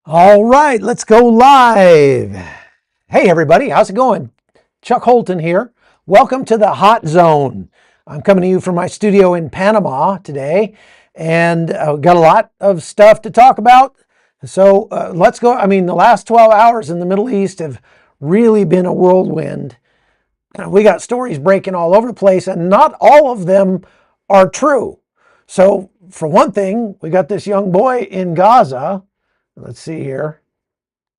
All right, let's go live. Hey, everybody, how's it going? Chuck Holton here. Welcome to the Hot Zone. I'm coming to you from my studio in Panama today, and we've got a lot of stuff to talk about. So let's go. I mean, the last 12 hours in the Middle East have really been a whirlwind. We got stories breaking all over the place, and not all of them are true. So, for one thing, we got this young boy in Gaza. Let's see here.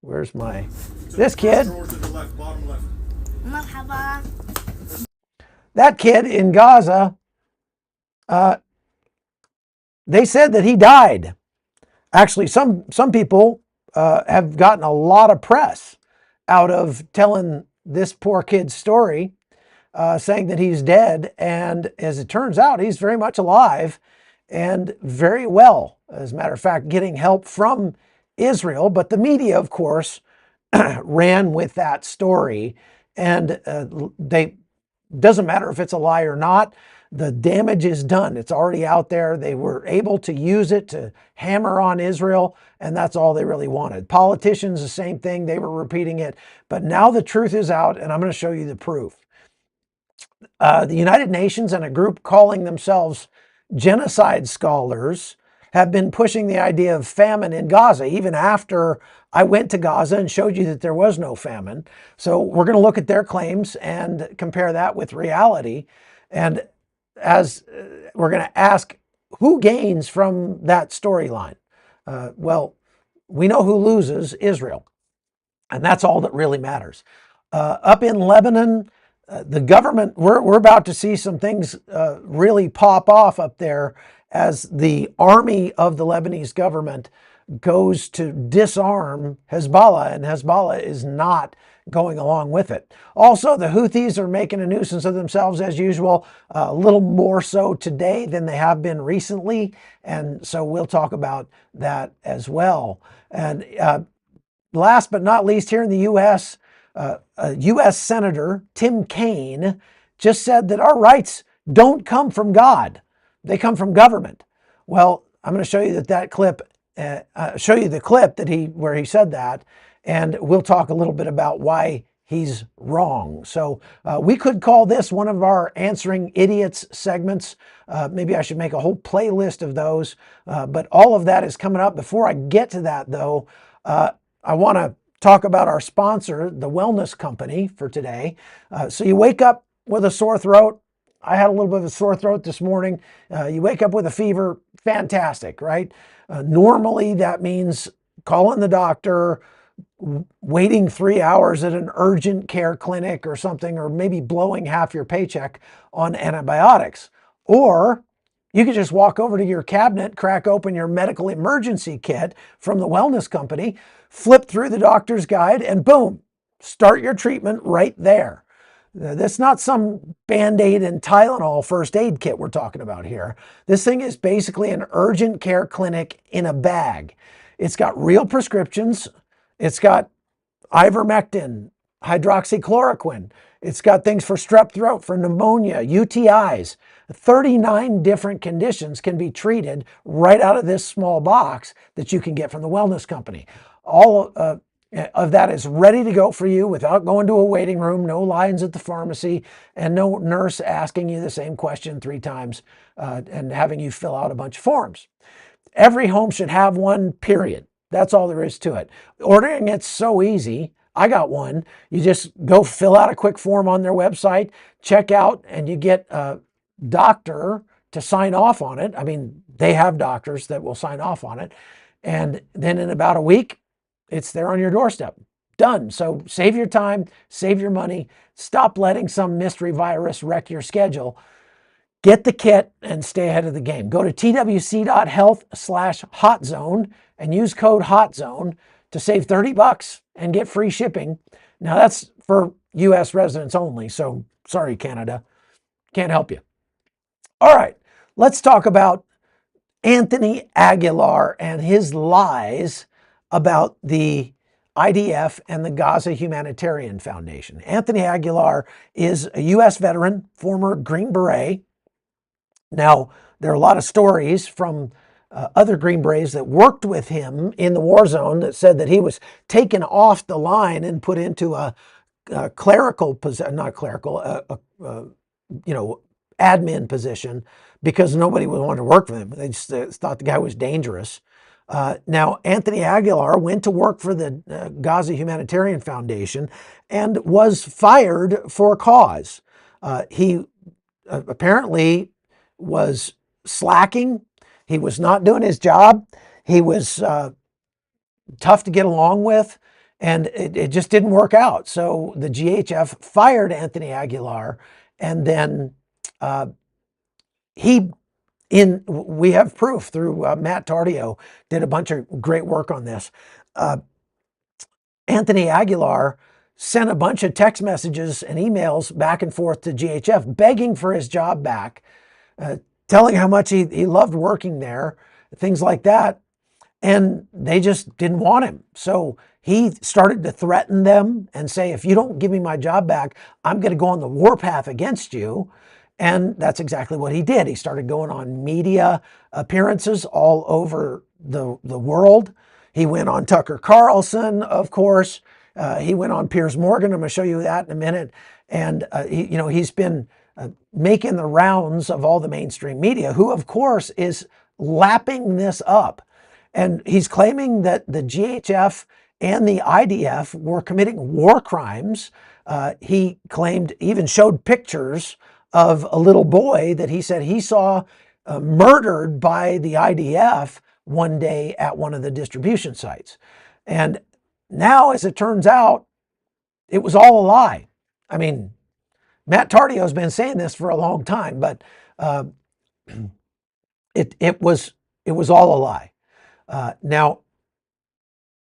Where's this kid? That kid in Gaza, they said that he died. Actually, some people have gotten a lot of press out of telling this poor kid's story, saying that he's dead. And as it turns out, he's very much alive and very well. As a matter of fact, getting help from Israel, but the media, of course, ran with that story, and doesn't matter if it's a lie or not. The damage is done. It's already out there. They were able to use it to hammer on Israel, and that's all they really wanted. Politicians, the same thing. They were repeating it, but now the truth is out, and I'm going to show you the proof. The United Nations and a group calling themselves Genocide Scholars have been pushing the idea of famine in Gaza, even after I went to Gaza and showed you that there was no famine. So we're going to look at their claims and compare that with reality. And as we're going to ask, who gains from that storyline? Well, we know who loses: Israel. And that's all that really matters. Up in Lebanon, the government, we're about to see some things really pop off up there as the army of the Lebanese government goes to disarm Hezbollah, and Hezbollah is not going along with it. Also, the Houthis are making a nuisance of themselves as usual, a little more so today than they have been recently, and so we'll talk about that as well. And last but not least, here in the U.S., US Senator Tim Kaine just said that our rights don't come from God. They come from government. Well, I'm going to show you that clip, show you the clip where he said that, and we'll talk a little bit about why he's wrong. So we could call this one of our Answering Idiots segments. Maybe I should make a whole playlist of those, but all of that is coming up. Before I get to that, though, I want to talk about our sponsor, the Wellness Company, for today. So you wake up with a sore throat. I had a little bit of a sore throat this morning. You wake up with a fever, fantastic, right? Normally that means calling the doctor, waiting 3 hours at an urgent care clinic or something, or maybe blowing half your paycheck on antibiotics. Or you could just walk over to your cabinet, crack open your medical emergency kit from the Wellness Company, flip through the doctor's guide, and boom, start your treatment right there. That's not some Band-Aid and Tylenol first aid kit we're talking about here. This thing is basically an urgent care clinic in a bag. It's got real prescriptions. It's got ivermectin, hydroxychloroquine. It's got things for strep throat, for pneumonia, UTIs. 39 different conditions can be treated right out of this small box that you can get from the Wellness Company. All of that is ready to go for you without going to a waiting room, no lines at the pharmacy, and no nurse asking you the same question 3 times and having you fill out a bunch of forms. Every home should have one, period. That's all there is to it. Ordering it's so easy. I got one. You just go fill out a quick form on their website, check out, and you get a doctor to sign off on it. I mean, they have doctors that will sign off on it. And then in about a week, it's there on your doorstep. Done. So save your time, save your money, stop letting some mystery virus wreck your schedule. Get the kit and stay ahead of the game. Go to twc.health/hotzone and use code HOTZONE to save $30 and get free shipping. Now that's for US residents only, so sorry, Canada. Can't help you. All right, let's talk about Anthony Aguilar and his lies about the IDF and the Gaza Humanitarian Foundation. Anthony Aguilar is a U.S. veteran, former Green Beret. Now, there are a lot of stories from other Green Berets that worked with him in the war zone that said that he was taken off the line and put into a clerical position, not clerical, admin position because nobody would want to work for him. They just thought the guy was dangerous. Now, Anthony Aguilar went to work for the Gaza Humanitarian Foundation and was fired for a cause. He apparently was slacking. He was not doing his job. He was tough to get along with, and it just didn't work out. So the GHF fired Anthony Aguilar, and then we have proof through Matt Tardio, did a bunch of great work on this. Anthony Aguilar sent a bunch of text messages and emails back and forth to GHF, begging for his job back, telling how much he loved working there, things like that. And they just didn't want him. So he started to threaten them and say, if you don't give me my job back, I'm going to go on the warpath against you. And that's exactly what he did. He started going on media appearances all over the world. He went on Tucker Carlson, of course. He went on Piers Morgan. I'm going to show you that in a minute. And he's been making the rounds of all the mainstream media, who of course is lapping this up. And he's claiming that the GHF and the IDF were committing war crimes. He claimed, even showed pictures of a little boy that he said he saw murdered by the IDF one day at one of the distribution sites. And now, as it turns out, it was all a lie. I mean, Matt Tardio has been saying this for a long time, but it was all a lie. Now,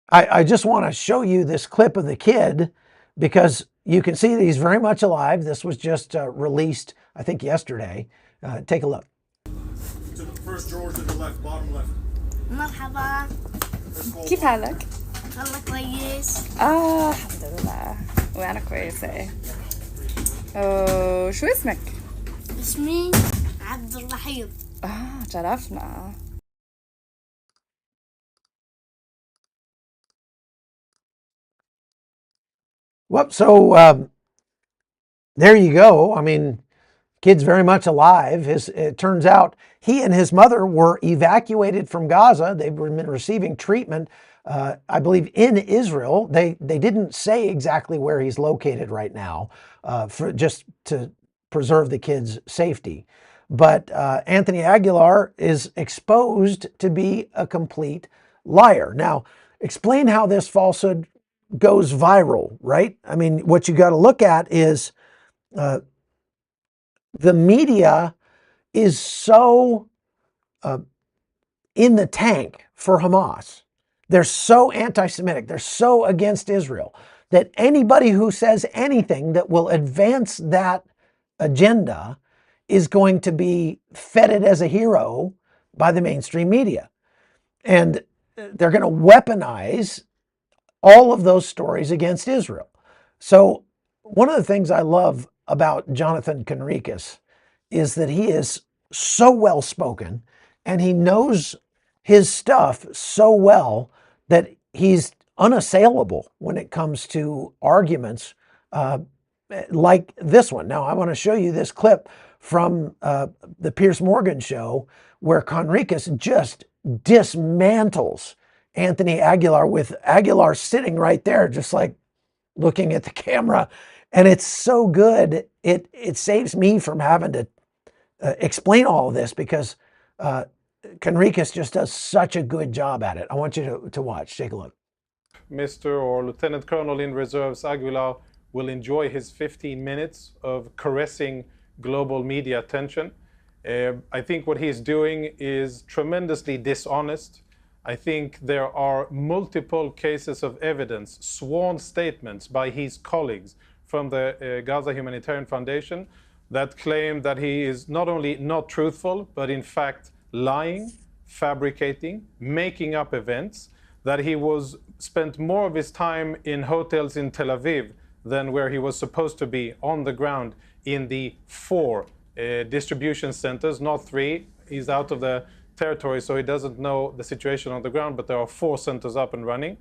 I just want to show you this clip of the kid because you can see that he's very much alive. This was just released, I think, yesterday. Take a look. To the first drawer to the left, bottom left. مرحبا. كيف حالك؟ والله كويس. الحمد لله وأنا كويسة. شو اسمك؟ اسمي عبد الرحيم. شرفنا. Well, so there you go. I mean, kid's very much alive. It turns out he and his mother were evacuated from Gaza. They've been receiving treatment, I believe, in Israel. They didn't say exactly where he's located right now, for just to preserve the kid's safety. But Anthony Aguilar is exposed to be a complete liar. Now, explain how this falsehood goes viral, right? I mean, what you got to look at is the media is so in the tank for Hamas. They're so anti-Semitic. They're so against Israel that anybody who says anything that will advance that agenda is going to be feted as a hero by the mainstream media. And they're going to weaponize all of those stories against Israel. So one of the things I love about Jonathan Kenrikus is that he is so well spoken and he knows his stuff so well that he's unassailable when it comes to arguments like this one. Now, I want to show you this clip from the Piers Morgan show where Kenrikus just dismantles Anthony Aguilar, with Aguilar sitting right there, just like looking at the camera. And it's so good. It saves me from having to explain all of this because Kenrikus just does such a good job at it. I want you to watch. Take a look. Mr. or Lieutenant Colonel in Reserves Aguilar will enjoy his 15 minutes of caressing global media attention. I think what he's doing is tremendously dishonest. I think there are multiple cases of evidence, sworn statements by his colleagues from the Gaza Humanitarian Foundation that claim that he is not only not truthful, but in fact lying, fabricating, making up events, that he spent more of his time in hotels in Tel Aviv than where he was supposed to be on the ground in the 4 distribution centers, not 3. He's out of the territory, so he doesn't know the situation on the ground, but there are 4 centers up and running.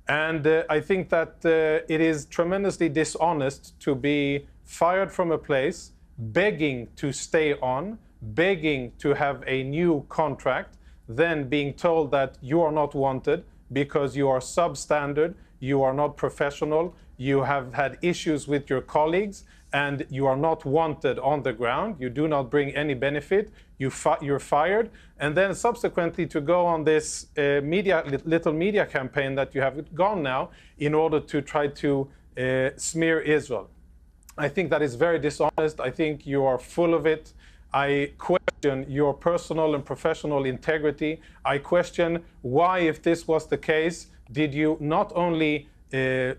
And I think that it is tremendously dishonest to be fired from a place, begging to stay on, begging to have a new contract, then being told that you are not wanted because you are substandard, you are not professional, you have had issues with your colleagues, and you are not wanted on the ground, you do not bring any benefit, you're fired, and then subsequently to go on this little media campaign that you have gone now in order to try to smear Israel. I think that is very dishonest. I think you are full of it. I question your personal and professional integrity. I question why, if this was the case, did you not only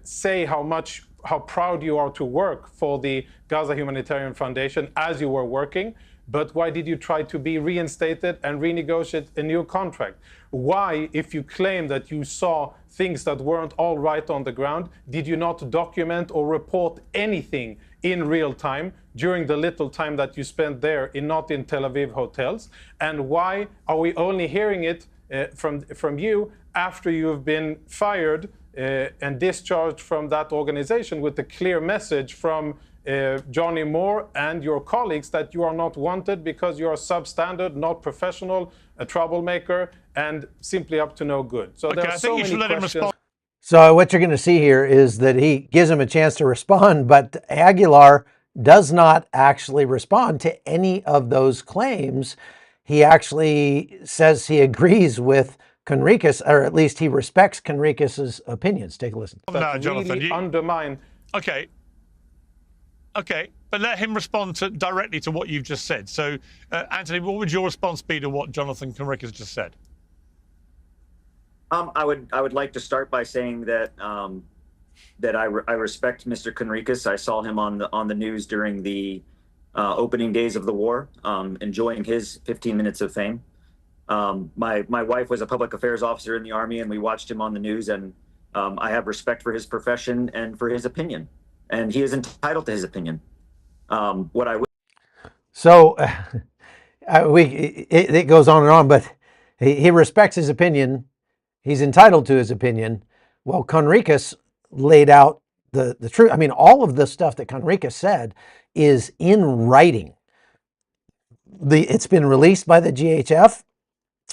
say how proud you are to work for the Gaza Humanitarian Foundation as you were working, but why did you try to be reinstated and renegotiate a new contract? Why, if you claim that you saw things that weren't all right on the ground, did you not document or report anything in real time during the little time that you spent there, not in Tel Aviv hotels? And why are we only hearing it from you after you've been fired and discharged from that organization with a clear message from Johnny Moore and your colleagues that you are not wanted because you are substandard, not professional, a troublemaker, and simply up to no good? So there are so many questions. So what you're going to see here is that he gives him a chance to respond, but Aguilar does not actually respond to any of those claims. He actually says he agrees with Kenrikus, or at least he respects Kenrikus's opinions. Take a listen. No, Jonathan, really undermine. Okay, but let him respond directly to what you've just said. So, Anthony, what would your response be to what Jonathan Kenrikus just said? I would like to start by saying that I respect Mr. Kenrikus. I saw him on the news during the opening days of the war, enjoying his 15 minutes of fame. My wife was a public affairs officer in the Army, and we watched him on the news, and I have respect for his profession and for his opinion, and he is entitled to his opinion. So it goes on and on, but he respects his opinion. He's entitled to his opinion. Well, Kenrikus laid out the truth. I mean, all of the stuff that Kenrikus said is in writing. It's been released by the GHF.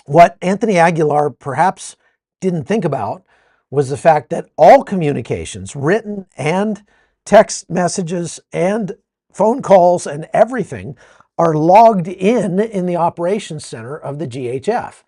What Anthony Aguilar perhaps didn't think about was the fact that all communications, written and text messages and phone calls and everything, are logged in the operations center of the GHF.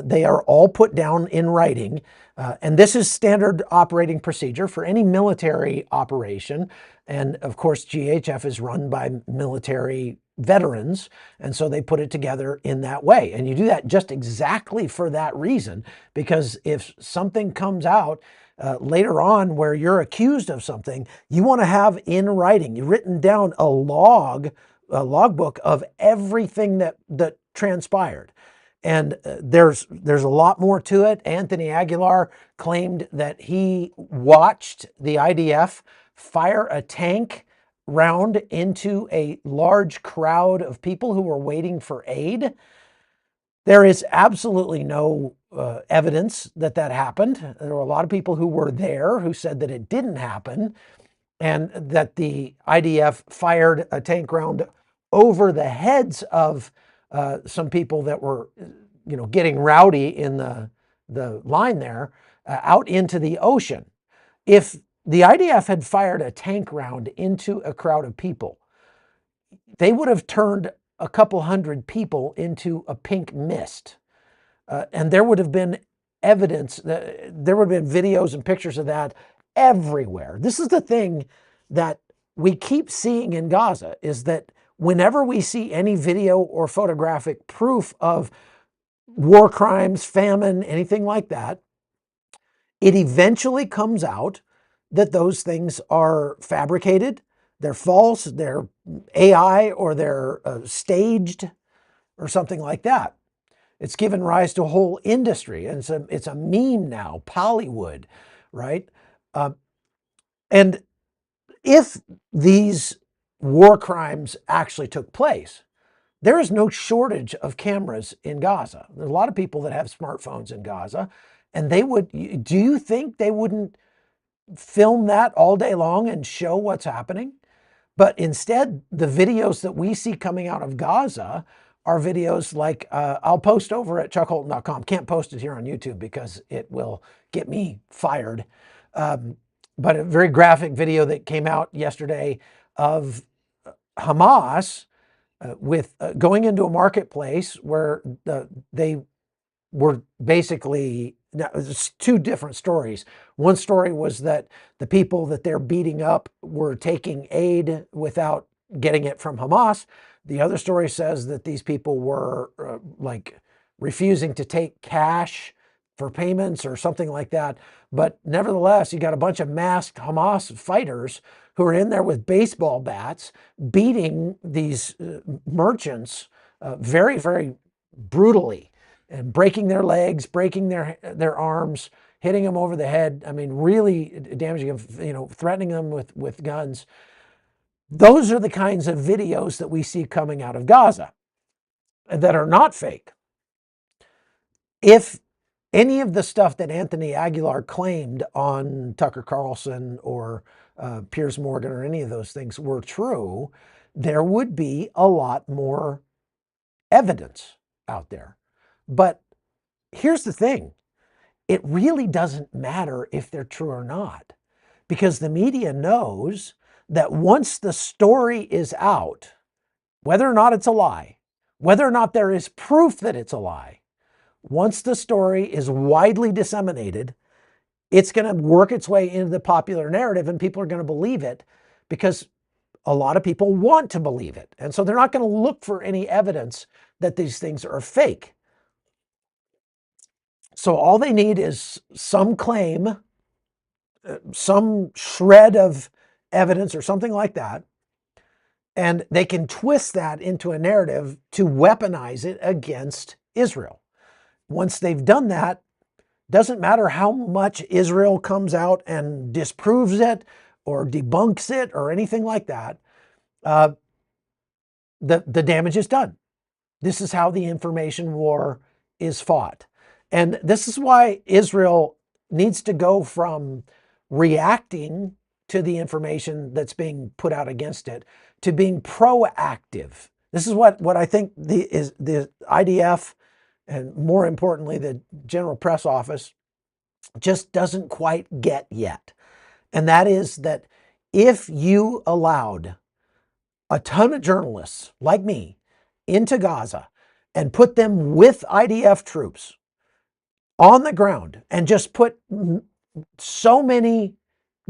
They are all put down in writing, and this is standard operating procedure for any military operation. And of course, GHF is run by military veterans, and so they put it together in that way. And you do that just exactly for that reason, because if something comes out later on where you're accused of something, you want to have in writing, you've written down a logbook of everything that transpired. And there's a lot more to it. Anthony Aguilar claimed that he watched the IDF fire a tank round into a large crowd of people who were waiting for aid. There is absolutely no evidence that happened. There were a lot of people who were there who said that it didn't happen, and that the IDF fired a tank round over the heads of some people that were, getting rowdy in the line there, out into the ocean. If the IDF had fired a tank round into a crowd of people, they would have turned a couple hundred people into a pink mist. And there would have been evidence, there would have been videos and pictures of that everywhere. This is the thing that we keep seeing in Gaza, is that whenever we see any video or photographic proof of war crimes, famine, anything like that, it eventually comes out that those things are fabricated, they're false, they're AI, or they're staged or something like that. It's given rise to a whole industry, and it's a meme now, Pollywood, right? And if these war crimes actually took place, There is no shortage of cameras in Gaza. There's a lot of people that have smartphones in Gaza, and do you think they wouldn't film that all day long and show what's happening? But instead, the videos that we see coming out of Gaza are videos like I'll post over at chuckholton.com. Can't post it here on YouTube because it will get me fired. But a very graphic video that came out yesterday of Hamas with going into a marketplace where they were basically, it's two different stories. One story was that the people that they're beating up were taking aid without getting it from Hamas. The other story says that these people were like refusing to take cash for payments or something like that. But nevertheless, you got a bunch of masked Hamas fighters who are in there with baseball bats beating these merchants very, very brutally, and breaking their legs, breaking their arms, hitting them over the head. I mean, really damaging them, threatening them with guns. Those are the kinds of videos that we see coming out of Gaza that are not fake. If any of the stuff that Anthony Aguilar claimed on Tucker Carlson or Piers Morgan or any of those things were true, there would be a lot more evidence out there. But here's the thing. It really doesn't matter if they're true or not, because the media knows that once the story is out, whether or not it's a lie, whether or not there is proof that it's a lie, once the story is widely disseminated, it's going to work its way into the popular narrative and people are going to believe it because a lot of people want to believe it. And so they're not going to look for any evidence that these things are fake. So all they need is some claim, some shred of evidence or something like that, and they can twist that into a narrative to weaponize it against Israel. Once they've done that, doesn't matter how much Israel comes out and disproves it or debunks it or anything like that, the damage is done. This is how the information war is fought. And this is why Israel needs to go from reacting to the information that's being put out against it to being proactive. This is what I think the IDF, and more importantly, the General Press Office, just doesn't quite get yet. And that is that if you allowed a ton of journalists like me into Gaza and put them with IDF troops on the ground and just put so many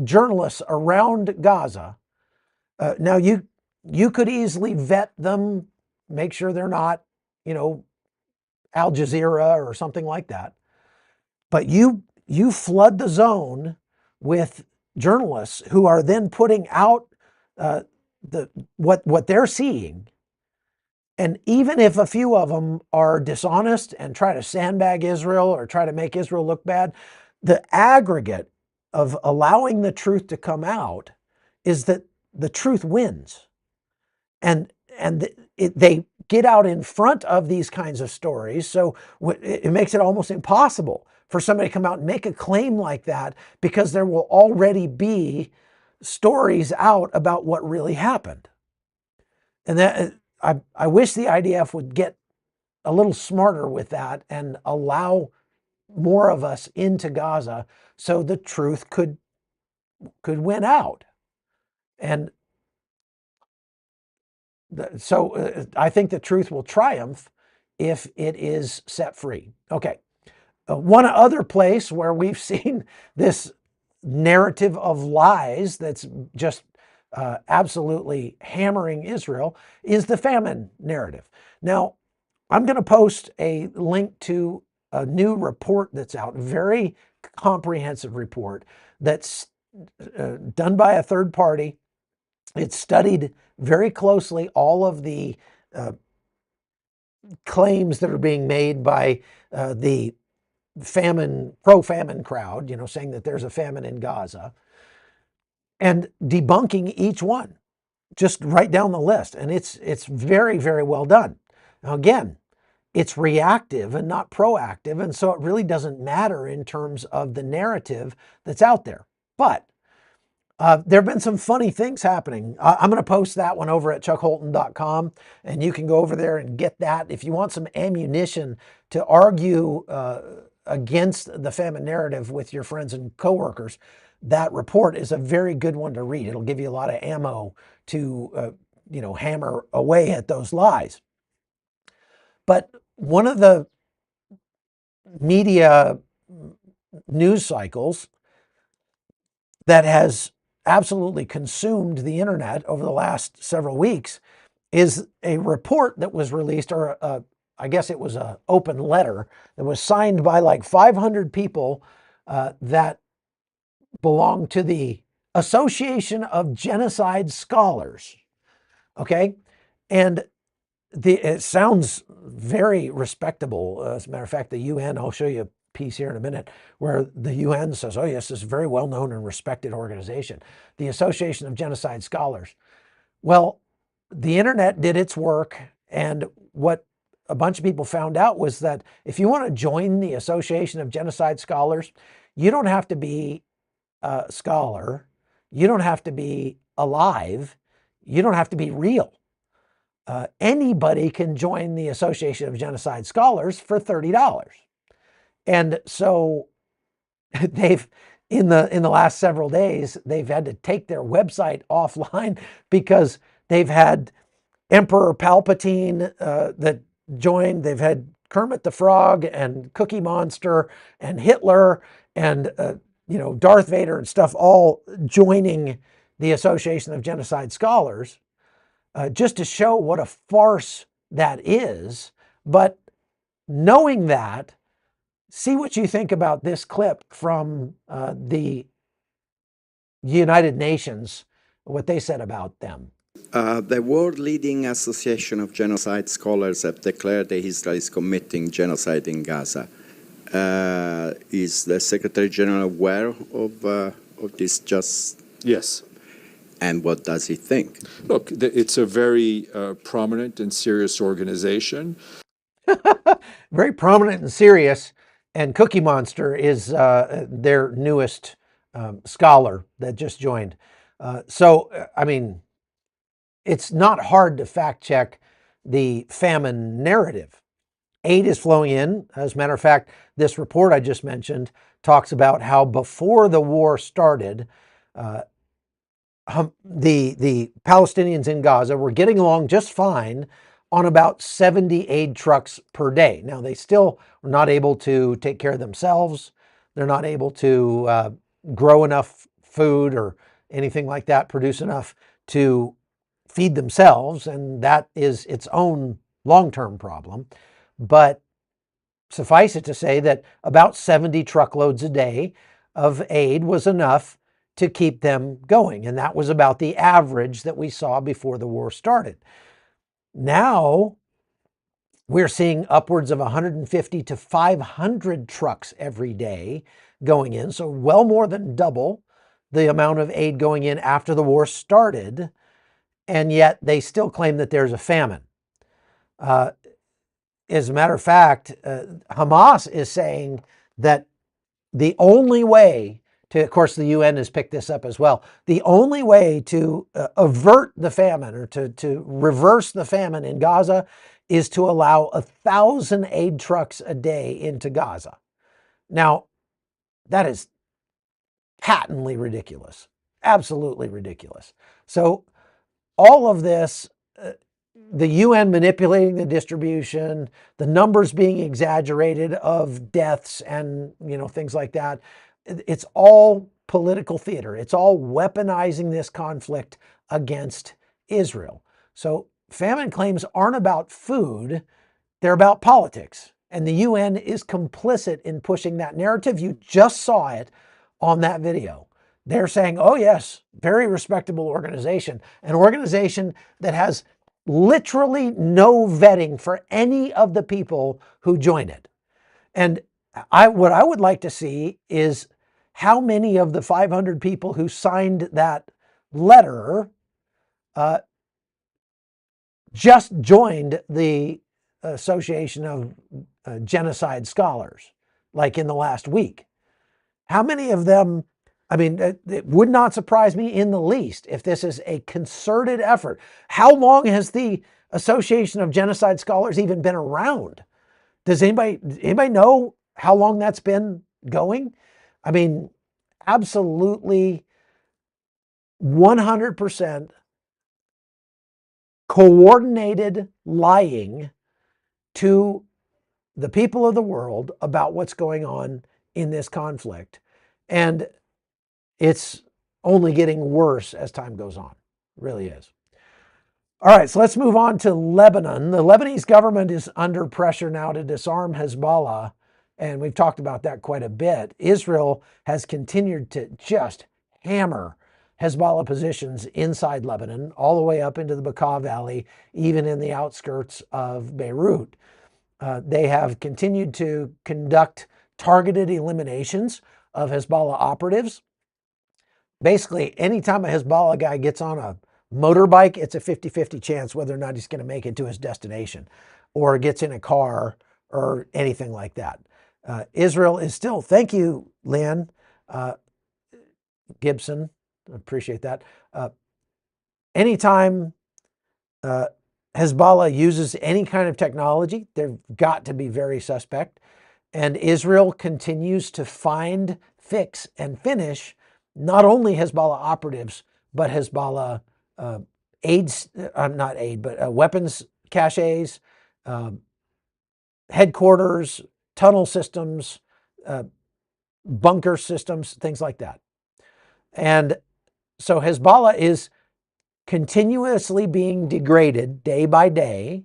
journalists around Gaza, now you could easily vet them, make sure they're not, Al Jazeera or something like that. But you flood the zone with journalists who are then putting out what they're seeing. And even if a few of them are dishonest and try to sandbag Israel or try to make Israel look bad, the aggregate of allowing the truth to come out is that the truth wins. And they get out in front of these kinds of stories. So it makes it almost impossible for somebody to come out and make a claim like that, because there will already be stories out about what really happened. And that I wish the IDF would get a little smarter with that and allow more of us into Gaza so the truth could win out. And so I think the truth will triumph if it is set free. Okay. One other place where we've seen this narrative of lies that's just absolutely hammering Israel is the famine narrative. Now, I'm going to post a link to a new report that's out, very comprehensive report that's done by a third party. It's studied very closely all of the claims that are being made by the pro-famine crowd, saying that there's a famine in Gaza, and debunking each one. just right down the list. And it's very, very well done. Now, again, it's reactive and not proactive. And so it really doesn't matter in terms of the narrative that's out there. But there have been some funny things happening. I'm going to post that one over at chuckholton.com, and you can go over there and get that. If you want some ammunition to argue against the famine narrative with your friends and coworkers, that report is a very good one to read. It'll give you a lot of ammo to, hammer away at those lies. But one of the media news cycles that has absolutely consumed the internet over the last several weeks is a report that was released, or I guess it was an open letter that was signed by like 500 people that belong to the Association of Genocide Scholars. Okay? And it sounds very respectable. As a matter of fact, the UN, I'll show you a piece here in a minute, where the UN says, oh yes, this is a very well-known and respected organization, the Association of Genocide Scholars. Well, the internet did its work, and what a bunch of people found out was that if you want to join the Association of Genocide Scholars, you don't have to be a scholar, you don't have to be alive, you don't have to be real. Anybody can join the Association of Genocide Scholars for $30. And so they've, in the last several days, they've had to take their website offline because they've had Emperor Palpatine that joined. They've had Kermit the Frog and Cookie Monster and Hitler and Darth Vader and stuff all joining the Association of Genocide Scholars, just to show what a farce that is. But knowing that, see what you think about this clip from the United Nations, what they said about them. The world-leading Association of Genocide Scholars have declared that Israel is committing genocide in Gaza. Is the Secretary General aware of this? Yes. And what does he think? Look, it's a very prominent and serious organization. Very prominent and serious. And Cookie Monster is their newest scholar that just joined. It's not hard to fact check the famine narrative. Aid is flowing in. As a matter of fact, this report I just mentioned talks about how before the war started, the Palestinians in Gaza were getting along just fine on about 70 aid trucks per day. Now, they still are not able to take care of themselves. They're not able to grow enough food or anything like that, produce enough to feed themselves, and that is its own long-term problem. But suffice it to say that about 70 truckloads a day of aid was enough to keep them going. And that was about the average that we saw before the war started. Now we're seeing upwards of 150 to 500 trucks every day going in. So well more than double the amount of aid going in after the war started. And yet they still claim that there's a famine. As a matter of fact, Hamas is saying that the only way to, of course, the UN has picked this up as well, the only way to avert the famine or to reverse the famine in Gaza is to allow 1,000 aid trucks a day into Gaza. Now, that is patently ridiculous, absolutely ridiculous. So all of this, the UN manipulating the distribution, the numbers being exaggerated of deaths and things like that, it's all political theater. It's all weaponizing this conflict against Israel. So famine claims aren't about food, they're about politics. And the UN is complicit in pushing that narrative. You just saw it on that video. They're saying, oh yes, very respectable organization, an organization that has literally no vetting for any of the people who join it. And what I would like to see is how many of the 500 people who signed that letter just joined the Association of Genocide Scholars, like in the last week. How many of them, I mean, it would not surprise me in the least if this is a concerted effort. How long has the Association of Genocide Scholars even been around? Does anybody know how long that's been going? I mean, absolutely 100% coordinated lying to the people of the world about what's going on in this conflict. And it's only getting worse as time goes on. It really is. All right, so let's move on to Lebanon. The Lebanese government is under pressure now to disarm Hezbollah, and we've talked about that quite a bit. Israel has continued to just hammer Hezbollah positions inside Lebanon, all the way up into the Bekaa Valley, even in the outskirts of Beirut. They have continued to conduct targeted eliminations of Hezbollah operatives. Basically, anytime a Hezbollah guy gets on a motorbike, it's a 50-50 chance whether or not he's going to make it to his destination or gets in a car or anything like that. Israel is still, thank you, Lynn Gibson, appreciate that. Anytime Hezbollah uses any kind of technology, they've got to be very suspect. And Israel continues to find, fix, and finish not only Hezbollah operatives, but Hezbollah weapons caches, headquarters, tunnel systems, bunker systems, things like that. And so Hezbollah is continuously being degraded day by day.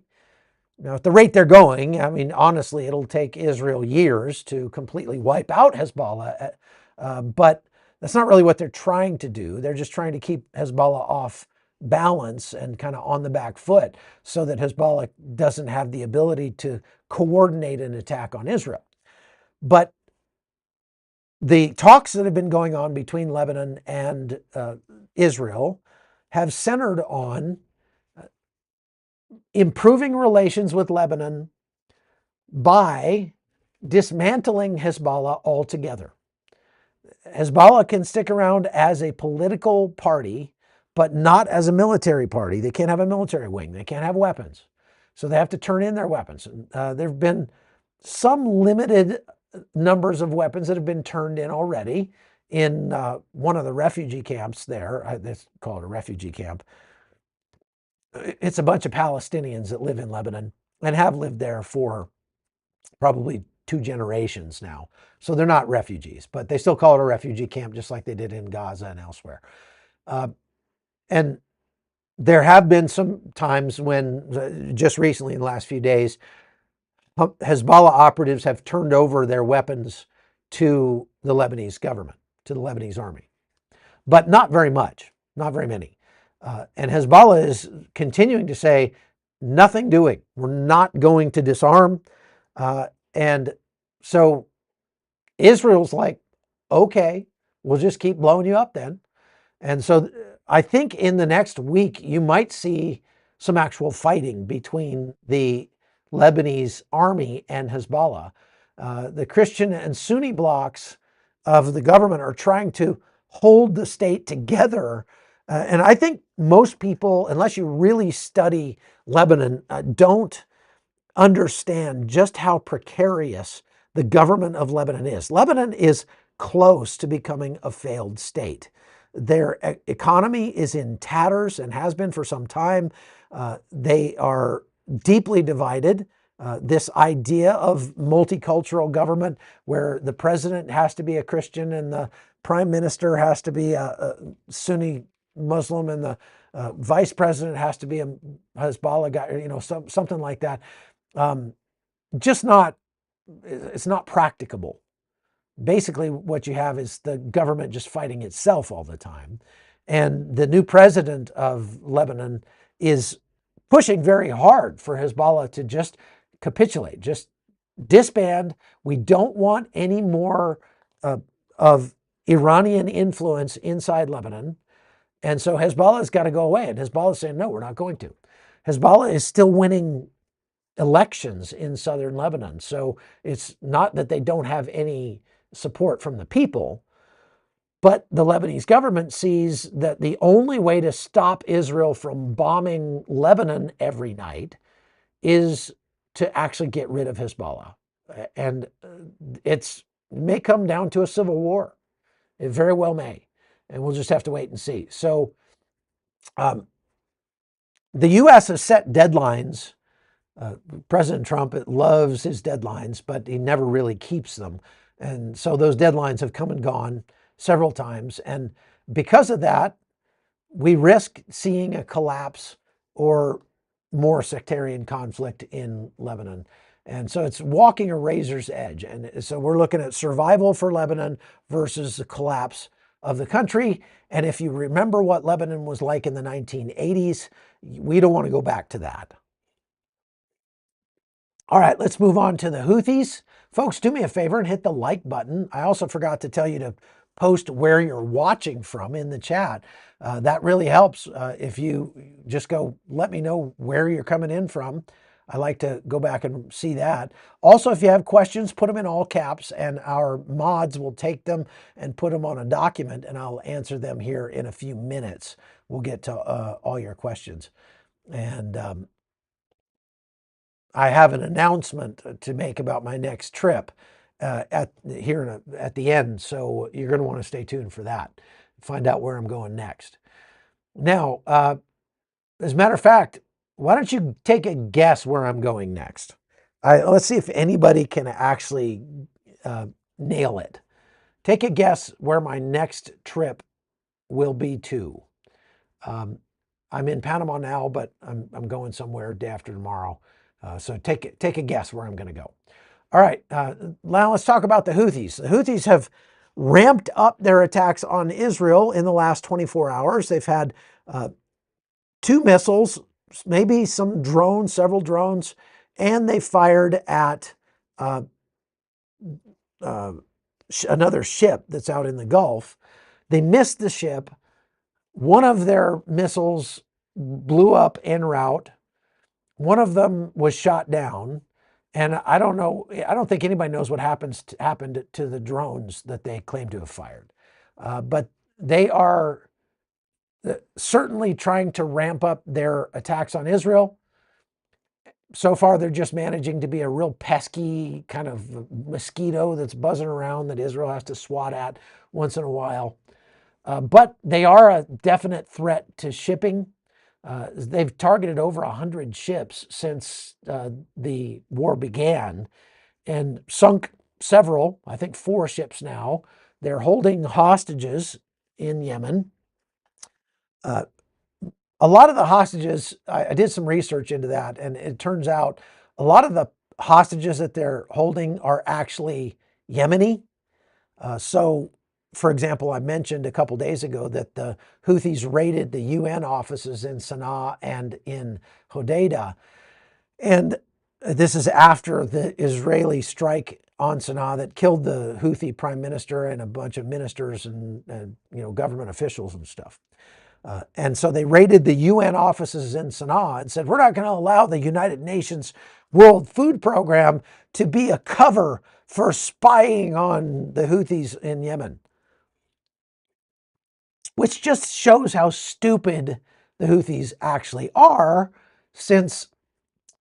Now, at the rate they're going, I mean, honestly, it'll take Israel years to completely wipe out Hezbollah. But that's not really what they're trying to do. They're just trying to keep Hezbollah off balance and kind of on the back foot so that Hezbollah doesn't have the ability to coordinate an attack on Israel. But the talks that have been going on between Lebanon and Israel have centered on improving relations with Lebanon by dismantling Hezbollah altogether. Hezbollah can stick around as a political party, but not as a military party. They can't have a military wing. They can't have weapons. So they have to turn in their weapons. There have been some limited numbers of weapons that have been turned in already in one of the refugee camps there. Let's call it a refugee camp. It's a bunch of Palestinians that live in Lebanon and have lived there for probably 2 generations now. So they're not refugees, but they still call it a refugee camp, just like they did in Gaza and elsewhere. And there have been some times when, just recently in the last few days, Hezbollah operatives have turned over their weapons to the Lebanese government, to the Lebanese army. But not very much, not very many. And Hezbollah is continuing to say, nothing doing. We're not going to disarm. And so Israel's like, okay, we'll just keep blowing you up then. And so I think in the next week, you might see some actual fighting between the Lebanese army and Hezbollah. The Christian and Sunni blocs of the government are trying to hold the state together. And I think most people, unless you really study Lebanon, don't understand just how precarious the government of Lebanon is. Lebanon is close to becoming a failed state. Their economy is in tatters and has been for some time. They are deeply divided. This idea of multicultural government where the president has to be a Christian and the prime minister has to be a Sunni Muslim and the vice president has to be a Hezbollah guy, something like that. It's not practicable. Basically, what you have is the government just fighting itself all the time. And the new president of Lebanon is pushing very hard for Hezbollah to just capitulate, just disband. We don't want any more of Iranian influence inside Lebanon. And so Hezbollah's got to go away. And Hezbollah's saying, no, we're not going to. Hezbollah is still winning elections in southern Lebanon. So it's not that they don't have any support from the people, but the Lebanese government sees that the only way to stop Israel from bombing Lebanon every night is to actually get rid of Hezbollah. And it may come down to a civil war. It very well may. And we'll just have to wait and see. So the U.S. has set deadlines. President Trump loves his deadlines, but he never really keeps them. And so those deadlines have come and gone several times. And because of that, we risk seeing a collapse or more sectarian conflict in Lebanon. And so it's walking a razor's edge. And so we're looking at survival for Lebanon versus the collapse of the country. And if you remember what Lebanon was like in the 1980s, we don't want to go back to that. All right, let's move on to the Houthis. Folks, do me a favor and hit the like button. I also forgot to tell you to post where you're watching from in the chat. That really helps. If you just go, let me know where you're coming in from. I like to go back and see that. Also, if you have questions, put them in all caps and our mods will take them and put them on a document and I'll answer them here in a few minutes. We'll get to all your questions. And I have an announcement to make about my next trip at the end. So you're going to want to stay tuned for that. Find out where I'm going next. Now, as a matter of fact, why don't you take a guess where I'm going next? Let's see if anybody can actually nail it. Take a guess where my next trip will be to. I'm in Panama now, but I'm going somewhere day after tomorrow. So take a guess where I'm going to go. All right, now let's talk about the Houthis. The Houthis have ramped up their attacks on Israel in the last 24 hours. They've had 2 missiles, maybe some drones, several drones, and they fired at another ship that's out in the Gulf. They missed the ship. One of their missiles blew up en route. One of them was shot down. And I don't know, I don't think anybody knows what happened to the drones that they claim to have fired. But they are certainly trying to ramp up their attacks on Israel. So far, they're just managing to be a real pesky kind of mosquito that's buzzing around that Israel has to swat at once in a while. But they are a definite threat to shipping. They've targeted over 100 ships since the war began and sunk several, I think 4 ships now. They're holding hostages in Yemen. A lot of the hostages, I did some research into that, and it turns out a lot of the hostages that they're holding are actually Yemeni. So, for example, I mentioned a couple days ago that the Houthis raided the UN offices in Sana'a and in Hodeidah. And this is after the Israeli strike on Sana'a that killed the Houthi prime minister and a bunch of ministers and government officials and stuff. And so they raided the UN offices in Sana'a and said, we're not going to allow the United Nations World Food Program to be a cover for spying on the Houthis in Yemen. Which just shows how stupid the Houthis actually are, since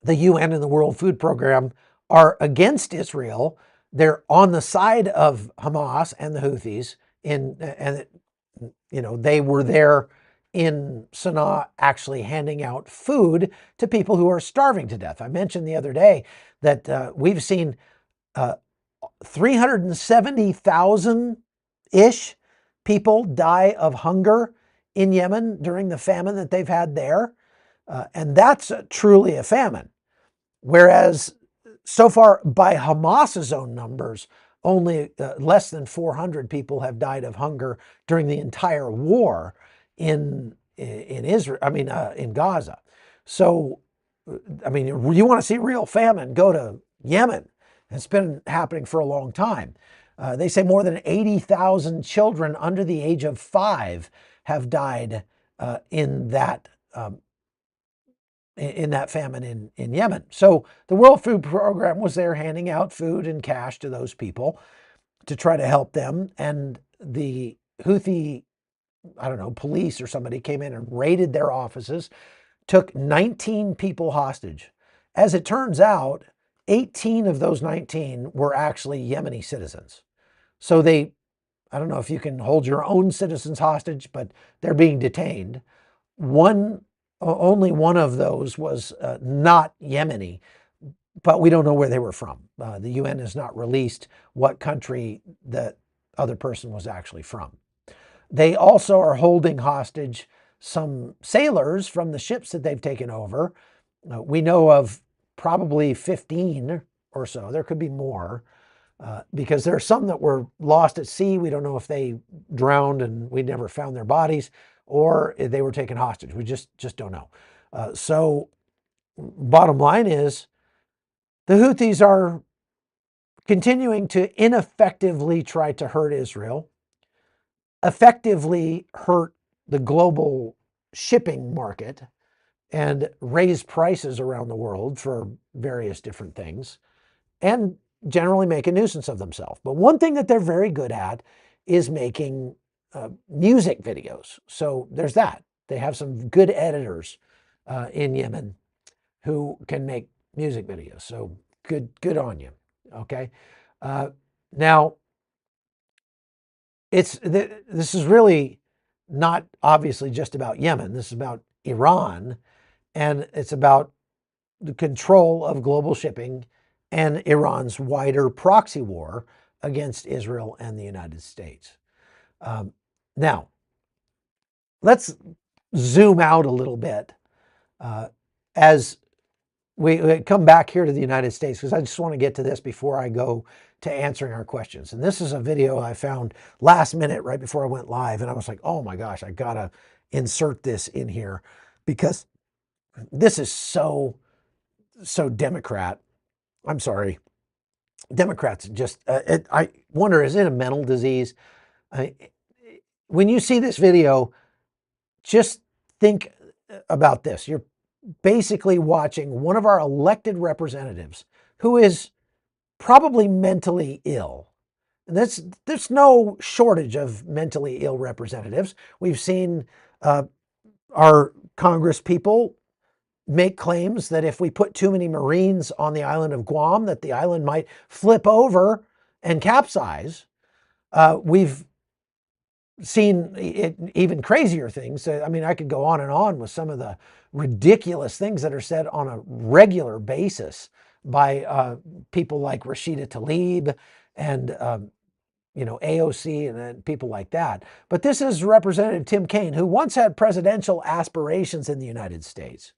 the UN and the World Food Program are against Israel. They're on the side of Hamas and the Houthis, they were there in Sana'a actually handing out food to people who are starving to death. I mentioned the other day that we've seen 370,000-ish people die of hunger in Yemen during the famine that they've had there. And that's truly a famine. Whereas so far, by Hamas's own numbers, only less than 400 people have died of hunger during the entire war in Israel, in Gaza. So, you want to see real famine, go to Yemen. It's been happening for a long time. They say more than 80,000 children under the age of 5 have died in that famine in Yemen. So the World Food Program was there handing out food and cash to those people to try to help them. And the Houthi, I don't know, police or somebody came in and raided their offices, took 19 people hostage. As it turns out, 18 of those 19 were actually Yemeni citizens. So I don't know if you can hold your own citizens hostage, but they're being detained. Only one of those was not Yemeni, but we don't know where they were from. The UN has not released what country the other person was actually from. They also are holding hostage some sailors from the ships that they've taken over. We know of probably 15 or so. There could be more because there are some that were lost at sea. We don't know if they drowned and we never found their bodies, or if they were taken hostage. We just don't know. So bottom line is the Houthis are continuing to ineffectively try to hurt Israel, effectively hurt the global shipping market, and raise prices around the world for various different things, and generally make a nuisance of themselves. But one thing that they're very good at is making music videos. So there's that. They have some good editors in Yemen who can make music videos. So good on you. Okay. Now, this is really not obviously just about Yemen. This is about Iran, and it's about the control of global shipping and Iran's wider proxy war against Israel and the United States. Now, let's zoom out a little bit as we come back here to the United States, because I just want to get to this before I go to answering our questions. And this is a video I found last minute right before I went live, and I was like, oh my gosh, I gotta insert this in here because this is so Democrat. I'm sorry. Democrats just, I wonder, is it a mental disease? When you see this video, just think about this. You're basically watching one of our elected representatives who is probably mentally ill. And there's no shortage of mentally ill representatives. We've seen our Congress people make claims that if we put too many Marines on the island of Guam, that the island might flip over and capsize. We've seen even crazier things. I mean, I could go on and on with some of the ridiculous things that are said on a regular basis by people like Rashida Tlaib and AOC and people like that. But this is Representative Tim Kaine, who once had presidential aspirations in the United States,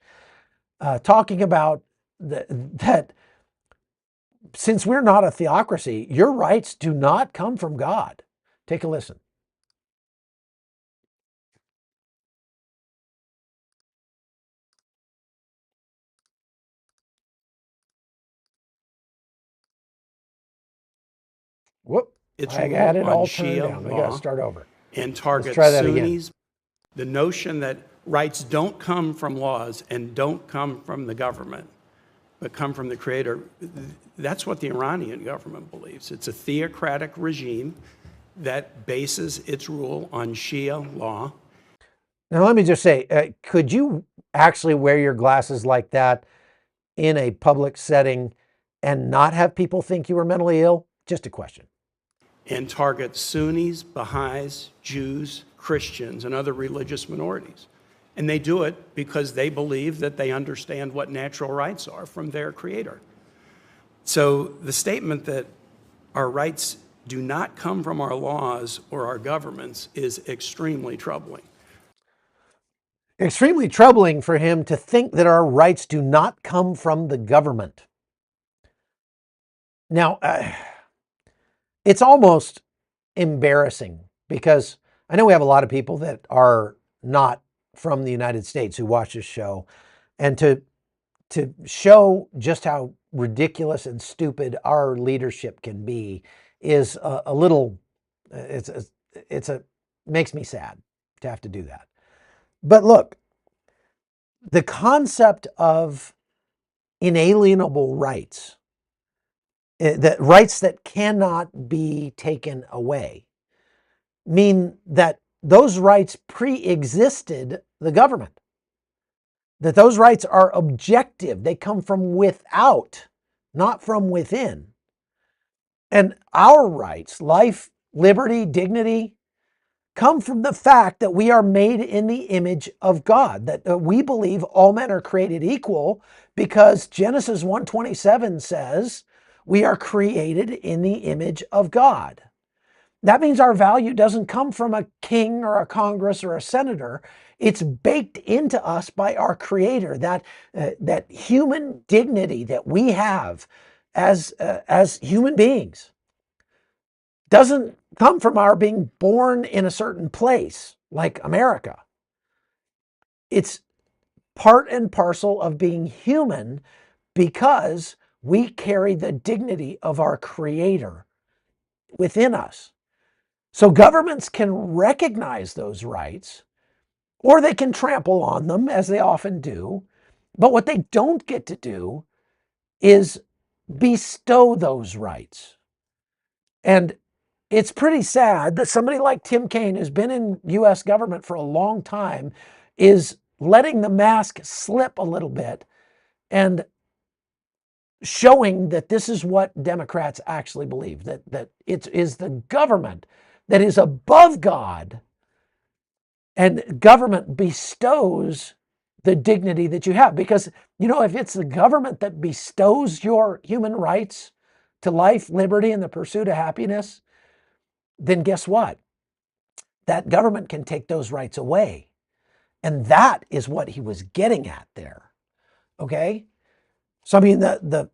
talking about that since we're not a theocracy, your rights do not come from God. Take a listen. Whoop. Its I rule had it on all turned Shia down. We got to start over. And target try that Sunnis. again. The notion that rights don't come from laws and don't come from the government, but come from the creator, that's what the Iranian government believes. It's a theocratic regime that bases its rule on Shia law. Now, let me just say, could you actually wear your glasses like that in a public setting and not have people think you were mentally ill? Just a question. And target Sunnis, Baha'is, Jews, Christians, and other religious minorities. And they do it because they believe that they understand what natural rights are from their creator. So the statement that our rights do not come from our laws or our governments is extremely troubling. Extremely troubling for him to think that our rights do not come from the government. Now, it's almost embarrassing because I know we have a lot of people that are not from the United States who watch this show, and to show just how ridiculous and stupid our leadership can be is a little, makes me sad. to have to do that. But look, the concept of inalienable rights, the rights that cannot be taken away, mean that those rights pre-existed the government. That those rights are objective. They come from without, not from within. And our rights, life, liberty, dignity, come from the fact that we are made in the image of God, that we believe all men are created equal because Genesis 1:27 says we are created in the image of God. That means our value doesn't come from a king or a Congress or a senator. It's baked into us by our Creator, that human dignity that we have as human beings doesn't come from our being born in a certain place like America. It's part and parcel of being human because we carry the dignity of our Creator within us. So governments can recognize those rights, or they can trample on them, as they often do. But what they don't get to do is bestow those rights. And it's pretty sad that somebody like Tim Kaine, who's been in US government for a long time, is letting the mask slip a little bit and showing that this is what Democrats actually believe, that it is the government that is above God, and government bestows the dignity that you have. Because, if it's the government that bestows your human rights to life, liberty, and the pursuit of happiness, then guess what? That government can take those rights away. And that is what he was getting at there. Okay? So, I mean, the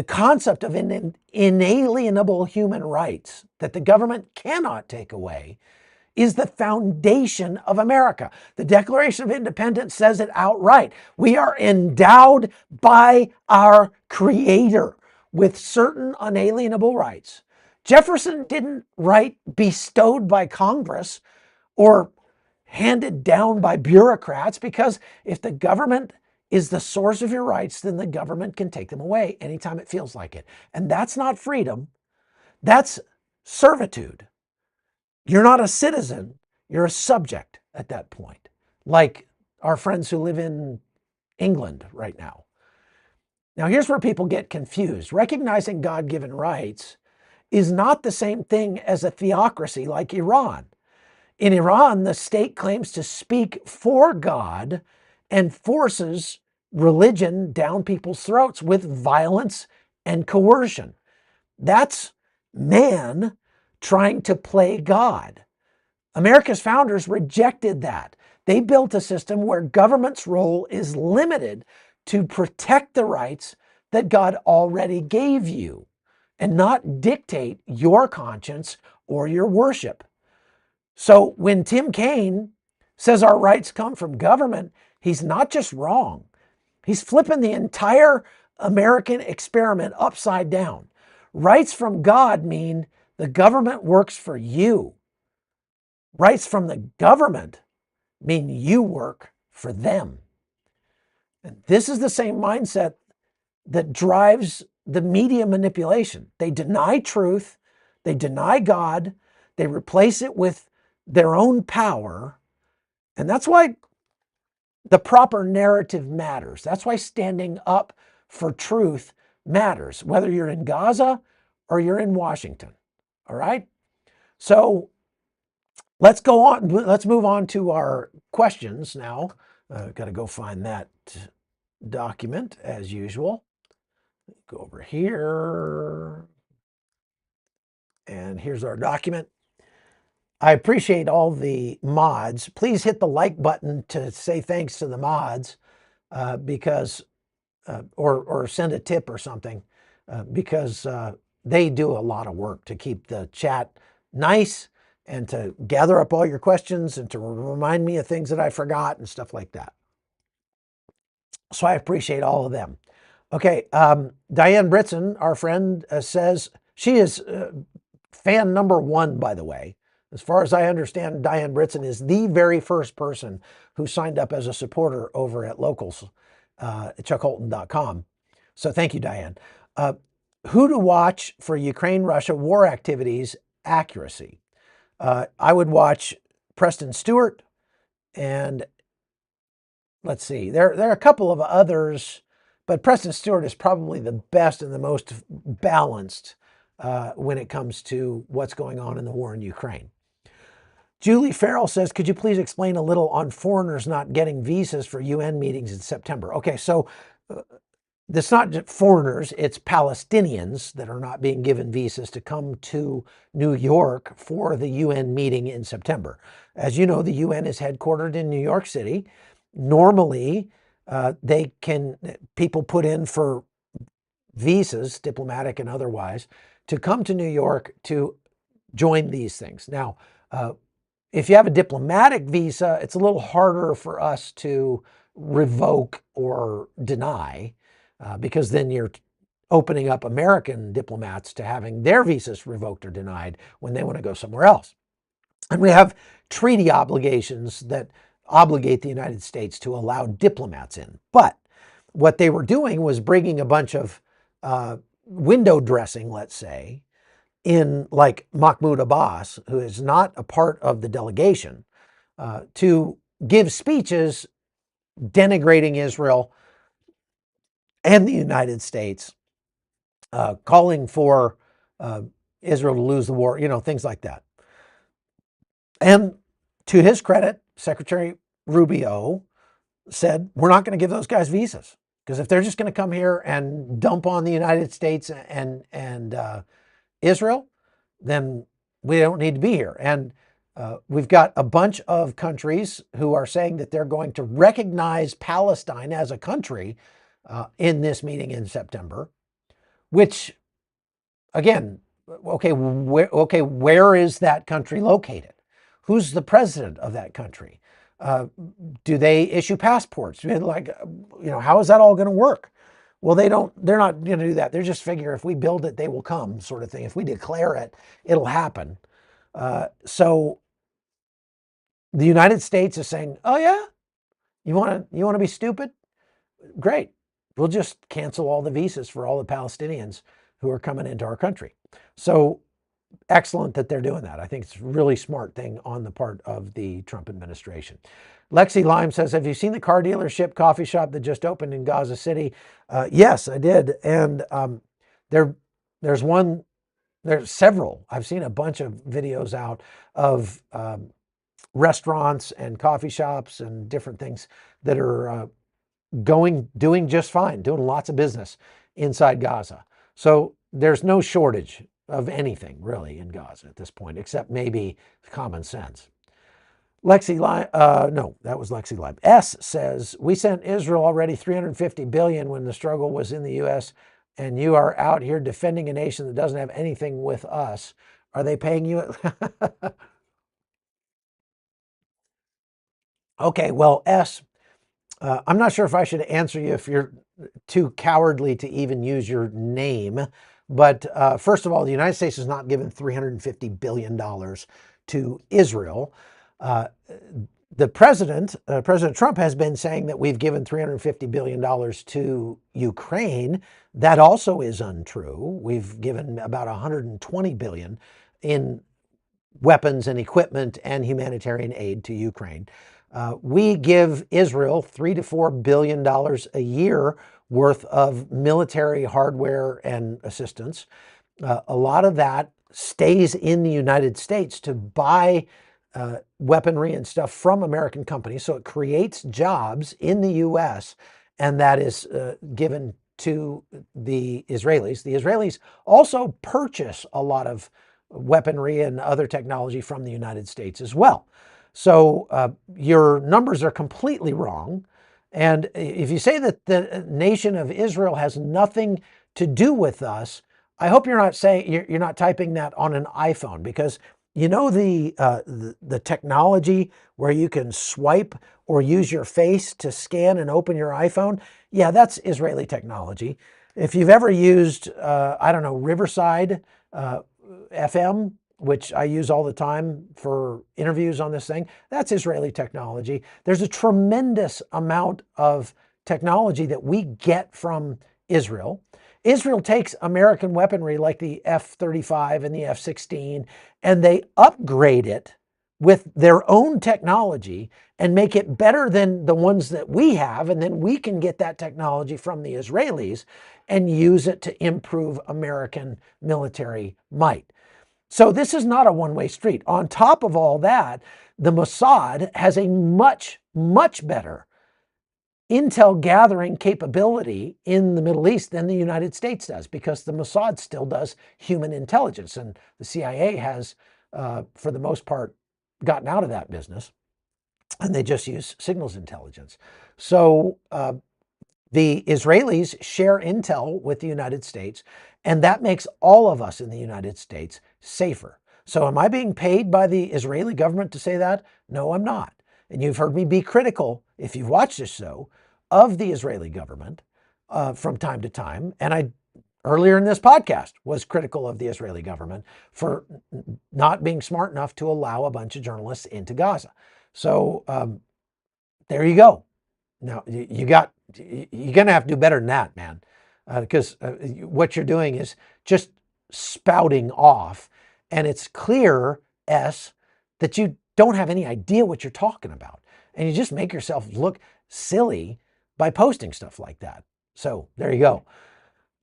concept of inalienable human rights that the government cannot take away is the foundation of America. The Declaration of Independence says it outright. We are endowed by our Creator with certain unalienable rights. Jefferson didn't write bestowed by Congress or handed down by bureaucrats, because if the government is the source of your rights, then the government can take them away anytime it feels like it. And that's not freedom. That's servitude. You're not a citizen. You're a subject at that point, like our friends who live in England right now. Now, here's where people get confused. Recognizing God-given rights is not the same thing as a theocracy like Iran. In Iran, the state claims to speak for God and forces religion down people's throats with violence and coercion. That's man trying to play God. America's founders rejected that. They built a system where government's role is limited to protect the rights that God already gave you and not dictate your conscience or your worship. So when Tim Kaine says our rights come from government, he's not just wrong. He's flipping the entire American experiment upside down. Rights from God mean the government works for you. Rights from the government mean you work for them. And this is the same mindset that drives the media manipulation. They deny truth, they deny God, they replace it with their own power. And that's why the proper narrative matters. That's why standing up for truth matters, whether you're in Gaza or you're in Washington. All right? So let's go on. Let's move on to our questions now. Got to go find that document as usual. Go over here. And here's our document. I appreciate all the mods. Please hit the like button to say thanks to the mods, because, or send a tip or something, because they do a lot of work to keep the chat nice and to gather up all your questions and to remind me of things that I forgot and stuff like that. So I appreciate all of them. Okay, Diane Britson, our friend, says she is fan number 1, by the way. As far as I understand, Diane Britson is the very first person who signed up as a supporter over at locals, chuckholton.com. So thank you, Diane. Who to watch for Ukraine-Russia war activities accuracy? I would watch Preston Stewart, and let's see, there are a couple of others, but Preston Stewart is probably the best and the most balanced when it comes to what's going on in the war in Ukraine. Julie Farrell says, could you please explain a little on foreigners not getting visas for UN meetings in September? Okay, so it's not just foreigners, it's Palestinians that are not being given visas to come to New York for the UN meeting in September. As you know, the UN is headquartered in New York City. Normally, people put in for visas, diplomatic and otherwise, to come to New York to join these things. Now, if you have a diplomatic visa, it's a little harder for us to revoke or deny because then you're opening up American diplomats to having their visas revoked or denied when they want to go somewhere else. And we have treaty obligations that obligate the United States to allow diplomats in. But what they were doing was bringing a bunch of window dressing, let's say, in like Mahmoud Abbas, who is not a part of the delegation, to give speeches denigrating Israel and the United States, calling for Israel to lose the war, things like that. And to his credit, Secretary Rubio said, we're not going to give those guys visas, because if they're just going to come here and dump on the United States and Israel, then we don't need to be here. And we've got a bunch of countries who are saying that they're going to recognize Palestine as a country in this meeting in September, which, again, where is that country located? Who's the president of that country? Do they issue passports? How is that all going to work? Well, they're not going to do that. They just figure if we build it, they will come, sort of thing. If we declare it, it'll happen. So the United States is saying, oh yeah, you want to be stupid? Great. We'll just cancel all the visas for all the Palestinians who are coming into our country. So excellent that they're doing that. I think it's a really smart thing on the part of the Trump administration. Lexi Lime says, have you seen the car dealership coffee shop that just opened in Gaza City? Yes, I did. And there's several. I've seen a bunch of videos out of restaurants and coffee shops and different things that are doing just fine, doing lots of business inside Gaza. So there's no shortage of anything really in Gaza at this point, except maybe common sense. Lexi Lime, no, that was Lexi Lime. S says, we sent Israel already $350 billion when the struggle was in the U.S., and you are out here defending a nation that doesn't have anything with us. Are they paying you? Okay, well, S, I'm not sure if I should answer you if you're too cowardly to even use your name. But first of all, the United States has not given $350 billion to Israel. The president, President Trump, has been saying that we've given $350 billion to Ukraine. That also is untrue. We've given about $120 billion in weapons and equipment and humanitarian aid to Ukraine. We give Israel $3 to $4 billion a year worth of military hardware and assistance. A lot of that stays in the United States to buy weaponry and stuff from American companies. So it creates jobs in the U.S., and that is given to the Israelis. The Israelis also purchase a lot of weaponry and other technology from the United States as well. So your numbers are completely wrong. And if you say that the nation of Israel has nothing to do with us, I hope you're not saying, you're not typing that on an iPhone, because you know the technology where you can swipe or use your face to scan and open your iPhone? Yeah, that's Israeli technology. If you've ever used, I don't know, Riverside FM which I use all the time for interviews on this thing, that's Israeli technology. There's a tremendous amount of technology that we get from Israel. Israel takes American weaponry like the F-35 and the F-16, and they upgrade it with their own technology and make it better than the ones that we have. And then we can get that technology from the Israelis and use it to improve American military might. So this is not a one-way street. On top of all that, the Mossad has a much, much better intel gathering capability in the Middle East than the United States does, because the Mossad still does human intelligence, and the CIA has, for the most part, gotten out of that business, and they just use signals intelligence. So the Israelis share intel with the United States, and that makes all of us in the United States safer. So am I being paid by the Israeli government to say that? No, I'm not. And you've heard me be critical, if you've watched this show, of the Israeli government from time to time. And I, earlier in this podcast, was critical of the Israeli government for not being smart enough to allow a bunch of journalists into Gaza. So there you go. Now, you're going to have to do better than that, man, because what you're doing is just spouting off. And it's clear, S, that you don't have any idea what you're talking about. And you just make yourself look silly by posting stuff like that. So there you go.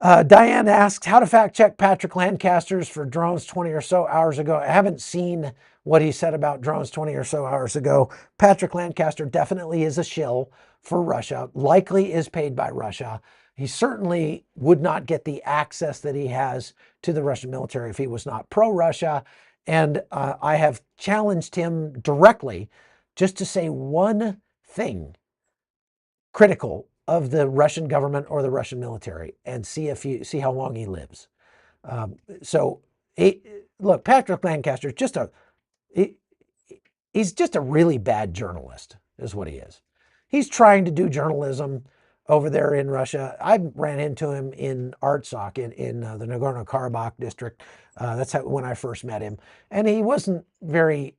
Diane asks how to fact check Patrick Lancaster's for drones 20 or so hours ago. I haven't seen what he said about drones 20 or so hours ago. Patrick Lancaster definitely is a shill for Russia, likely is paid by Russia. He certainly would not get the access that he has to the Russian military if he was not pro-Russia. And I have challenged him directly just to say one thing critical of the Russian government or the Russian military, and see how long he lives. Look, Patrick Lancaster he's just a really bad journalist, is what he is. He's trying to do journalism over there in Russia. I ran into him in Artsakh in the Nagorno-Karabakh district. That's when I first met him. And he wasn't very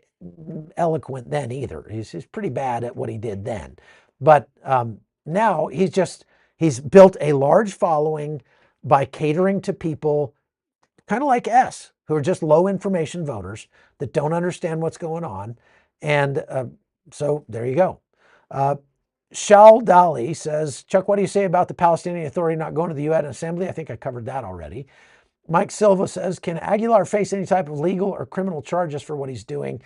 eloquent then either. He's pretty bad at what he did then. But now he's built a large following by catering to people kind of like S, who are just low information voters that don't understand what's going on. And so there you go. Shal Dali says, Chuck, what do you say about the Palestinian Authority not going to the UN Assembly? I think I covered that already. Mike Silva says, can Aguilar face any type of legal or criminal charges for what he's doing?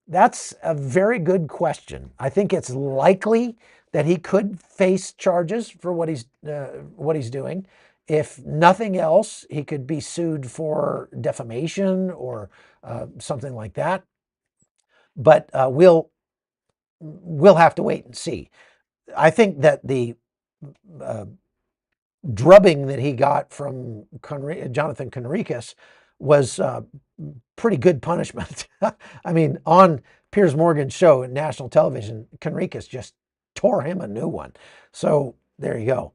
That's a very good question. I think it's likely that he could face charges for what he's doing. If nothing else, he could be sued for defamation or something like that. But we'll have to wait and see. I think that the drubbing that he got from Jonathan Kenrikus was pretty good punishment. I mean, on Piers Morgan's show at national television, Kenrikus just tore him a new one. So there you go.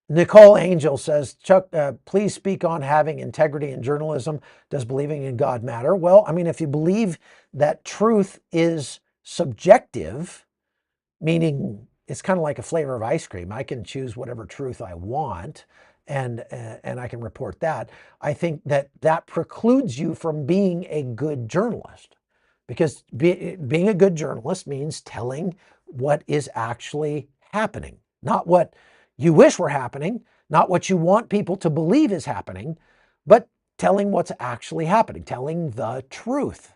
Nicole Angel says, Chuck, please speak on having integrity in journalism. Does believing in God matter? Well, I mean, if you believe that truth is subjective, meaning it's kind of like a flavor of ice cream. I can choose whatever truth I want, and I can report that. I think that precludes you from being a good journalist, because being a good journalist means telling what is actually happening, not what you wish were happening, not what you want people to believe is happening, but telling what's actually happening, telling the truth.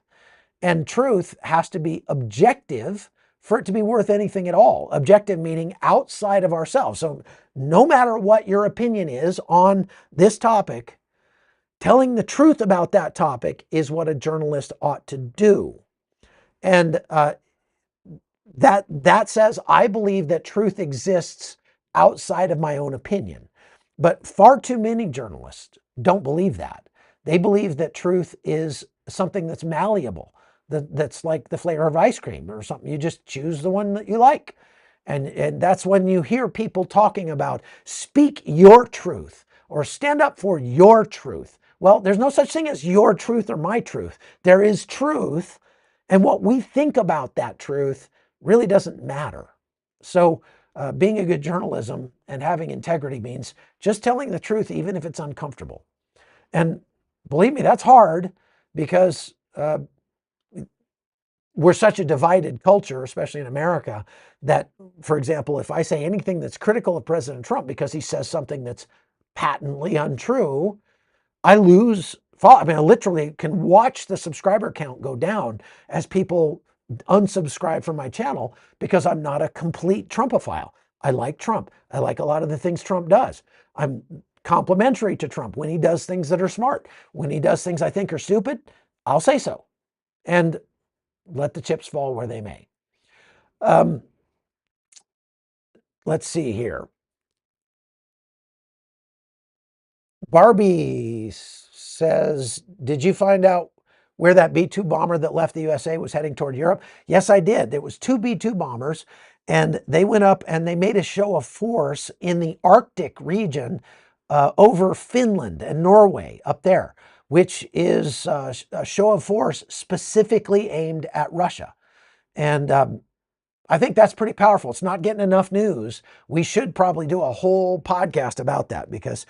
And truth has to be objective for it to be worth anything at all. Objective meaning outside of ourselves. So no matter what your opinion is on this topic, telling the truth about that topic is what a journalist ought to do. And that says I believe that truth exists outside of my own opinion. But far too many journalists don't believe that. They believe that truth is something that's malleable, that's like the flavor of ice cream or something. You just choose the one that you like. And that's when you hear people talking about speak your truth or stand up for your truth, Well, there's no such thing as your truth or my truth. There is truth, and what we think about that truth really doesn't matter. So being a good journalism and having integrity means just telling the truth, even if it's uncomfortable. And believe me, that's hard because we're such a divided culture, especially in America, that, for example, if I say anything that's critical of President Trump because he says something that's patently untrue, I lose. I mean, I literally can watch the subscriber count go down as people unsubscribe from my channel because I'm not a complete Trumpophile. I like Trump. I like a lot of the things Trump does. I'm complimentary to Trump when he does things that are smart. When he does things I think are stupid, I'll say so. And let the chips fall where they may. Let's see here. Barbie says, did you find out where that B-2 bomber that left the USA was heading toward Europe? Yes, I did. There was 2 B-2 bombers, and they went up and they made a show of force in the Arctic region over Finland and Norway up there, which is a show of force specifically aimed at Russia. And I think that's pretty powerful. It's not getting enough news. We should probably do a whole podcast about that because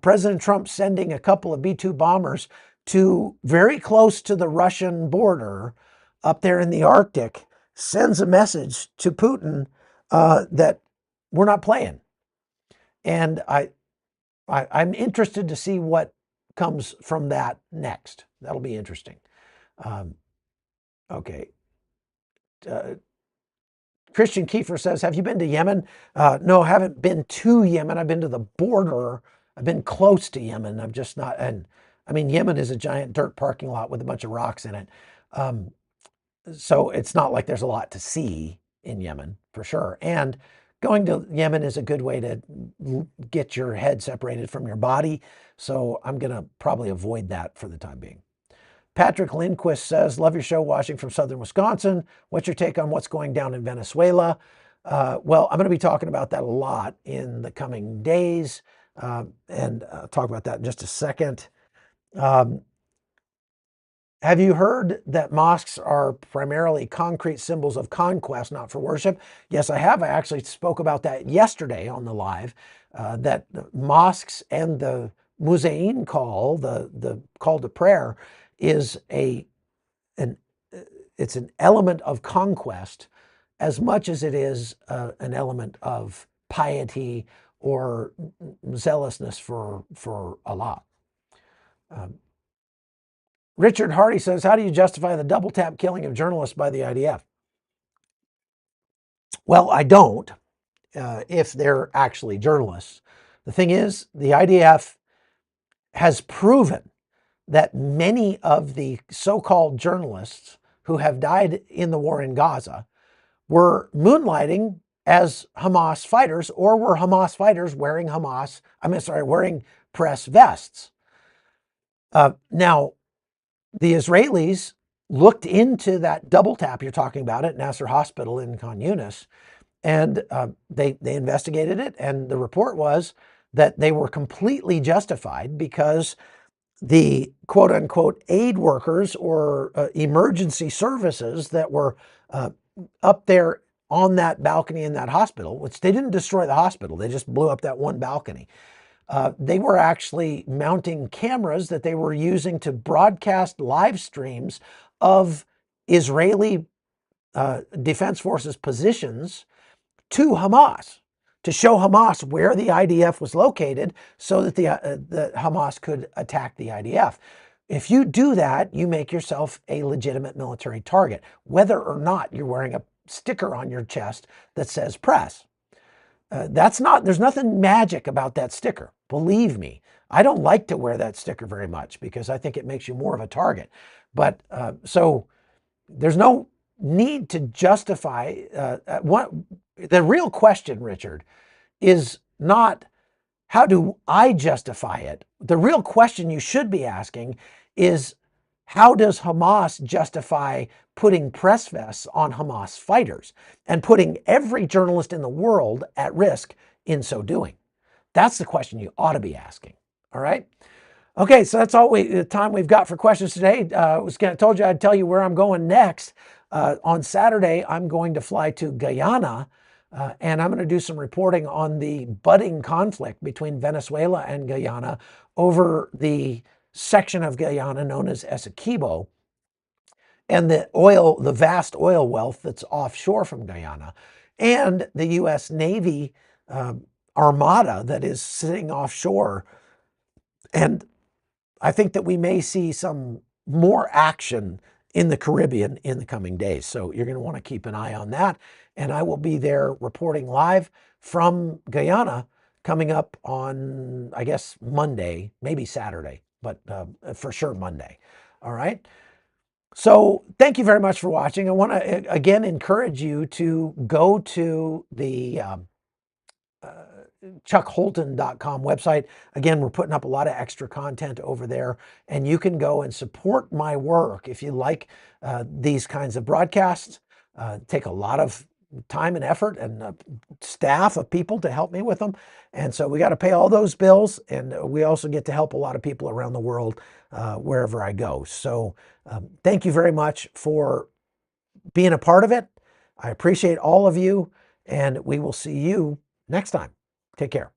President Trump sending a couple of B-2 bombers to very close to the Russian border up there in the Arctic sends a message to Putin that we're not playing. And I'm interested to see what comes from that next. That'll be interesting. Okay. Christian Kiefer says, have you been to Yemen? No, I haven't been to Yemen. I've been to the border. I've been close to Yemen. I'm just not, and I mean, Yemen is a giant dirt parking lot with a bunch of rocks in it. So it's not like there's a lot to see in Yemen, for sure. And going to Yemen is a good way to get your head separated from your body. So I'm going to probably avoid that for the time being. Patrick Lindquist says, love your show, watching from southern Wisconsin. What's your take on what's going down in Venezuela? Well, I'm going to be talking about that a lot in the coming days, and I'll talk about that in just a second. Have you heard that mosques are primarily concrete symbols of conquest, not for worship? Yes, I have. I actually spoke about that yesterday on the live, that mosques and the Muezzin call, the call to prayer, is it's an element of conquest as much as it is an element of piety or zealousness for Allah. Richard Hardy says, how do you justify the double tap killing of journalists by the IDF? Well, I don't, if they're actually journalists. The thing is, the IDF has proven that many of the so-called journalists who have died in the war in Gaza were moonlighting as Hamas fighters, or were Hamas fighters wearing wearing press vests. Now, the Israelis looked into that double tap you're talking about at Nasser Hospital in Khan Yunis, and they investigated it, and the report was that they were completely justified because the quote unquote aid workers or emergency services that were up there on that balcony in that hospital, which they didn't destroy the hospital, they just blew up that one balcony. They were actually mounting cameras that they were using to broadcast live streams of Israeli Defense Forces positions to Hamas, to show Hamas where the IDF was located so that the Hamas could attack the IDF. If you do that, you make yourself a legitimate military target, whether or not you're wearing a sticker on your chest that says press. There's nothing magic about that sticker. Believe me, I don't like to wear that sticker very much because I think it makes you more of a target. But so there's no need to justify the real question, Richard, is not how do I justify it? The real question you should be asking is how does Hamas justify putting press vests on Hamas fighters and putting every journalist in the world at risk in so doing? That's the question you ought to be asking, all right? Okay, so that's all the time we've got for questions today. I told you I'd tell you where I'm going next. On Saturday, I'm going to fly to Guyana, and I'm going to do some reporting on the budding conflict between Venezuela and Guyana over the section of Guyana known as Essequibo, and the vast oil wealth that's offshore from Guyana, and the U.S. Navy armada that is sitting offshore. And I think that we may see some more action in the Caribbean in the coming days. So you're going to want to keep an eye on that. And I will be there reporting live from Guyana coming up on, I guess, Monday, maybe Saturday, but for sure Monday. All right. So thank you very much for watching. I want to, again, encourage you to go to the chuckholton.com website. Again, we're putting up a lot of extra content over there, and you can go and support my work if you like these kinds of broadcasts. Take a lot of time and effort and staff of people to help me with them. And so we got to pay all those bills, and we also get to help a lot of people around the world wherever I go. So thank you very much for being a part of it. I appreciate all of you, and we will see you next time. Take care.